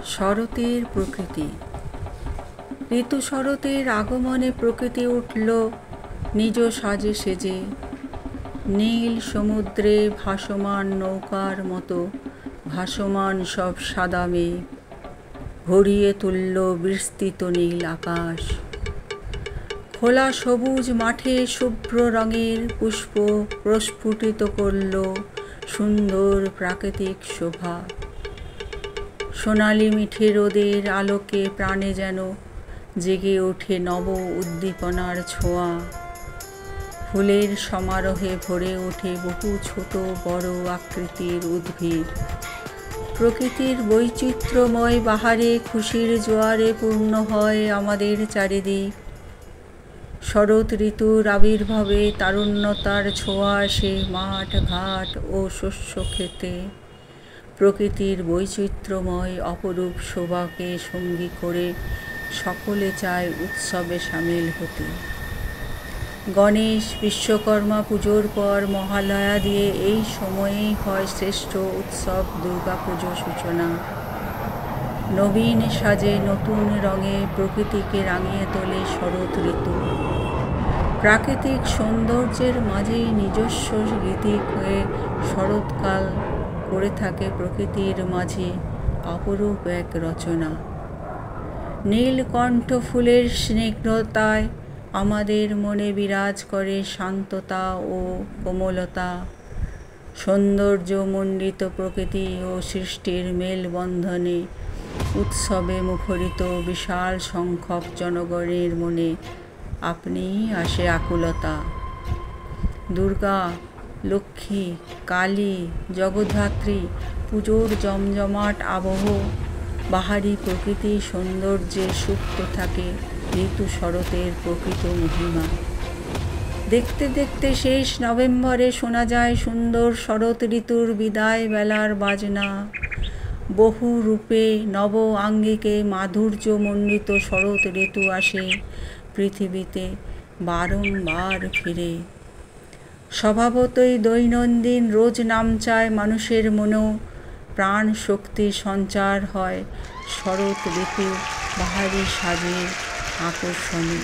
শরতের প্রকৃতি। ঋতু শরতের আগমনে প্রকৃতি উঠল নিজ সাজে সেজে, নীল সমুদ্রে ভাসমান নৌকার মতো ভাসমান সব সাদা মেঘ ভরিয়ে তুলল বিস্তৃত নীল আকাশ। খোলা সবুজ মাঠে শুভ্র রঙের পুষ্প প্রস্ফুটিত করল সুন্দর প্রাকৃতিক শোভা। সোনালি মিঠে রোদের আলোকে প্রাণে যেন জেগে ওঠে নব উদ্দীপনার ছোঁয়া। ফুলের সমারোহে ভরে ওঠে বহু ছোট বড় আকৃতির উদ্ভিদ। প্রকৃতির বৈচিত্র্যময় বাহারে খুশির জোয়ারে পূর্ণ হয় আমাদের চারিদিক। শরৎ ঋতুর আবির্ভাবে তারুণ্যতার ছোঁয়া আসে মাঠ ঘাট ও শস্য ক্ষেতে। প্রকৃতির বৈচিত্র্যময় অপরূপ শোভাকে সঙ্গী করে সকলে চায় উৎসবে সামিল হতে। গণেশ বিশ্বকর্মা পুজোর পর মহালয়া দিয়ে এই সময়েই হয় শ্রেষ্ঠ উৎসব দুর্গাপুজো সূচনা। নবীন সাজে নতুন রঙে প্রকৃতিকে রাঙিয়ে তোলে শরৎ ঋতু। প্রাকৃতিক সৌন্দর্যের মাঝেই নিজস্ব গীতিক হয়ে শরৎকাল করে থাকে প্রকৃতির মাঝে অপরূপ এক রচনা। নীলকণ্ঠ ফুলের স্নিগ্ধতায় আমাদের মনে বিরাজ করে শান্ততা ও কোমলতা। সৌন্দর্যমণ্ডিত প্রকৃতি ও সৃষ্টির মেলবন্ধনে উৎসবে মুখরিত বিশাল সংখ্যক জনগণের মনে আপনিই আসে আকুলতা। দুর্গা, লক্ষ্মী, কালী, জগদ্ধাত্রী পুজোর জমজমাট আবহ, বাহারি প্রকৃতি সৌন্দর্যে সুপ্ত থাকে ঋতু শরতের প্রকৃত মহিমা। দেখতে দেখতে শেষ নভেম্বরে শোনা যায় সুন্দর শরৎ ঋতুর বিদায় বেলার বাজনা। বহু রূপে নব আঙ্গিকে মাধুর্যমণ্ডিত শরৎ ঋতু আসে পৃথিবীতে বারংবার ফিরে। স্বভাবতই দৈনন্দিন রোজ নামচায় মানুষের মনেও প্রাণ শক্তি সঞ্চার হয় শরৎ ঋতু বাহারি সাজের আকর্ষণে।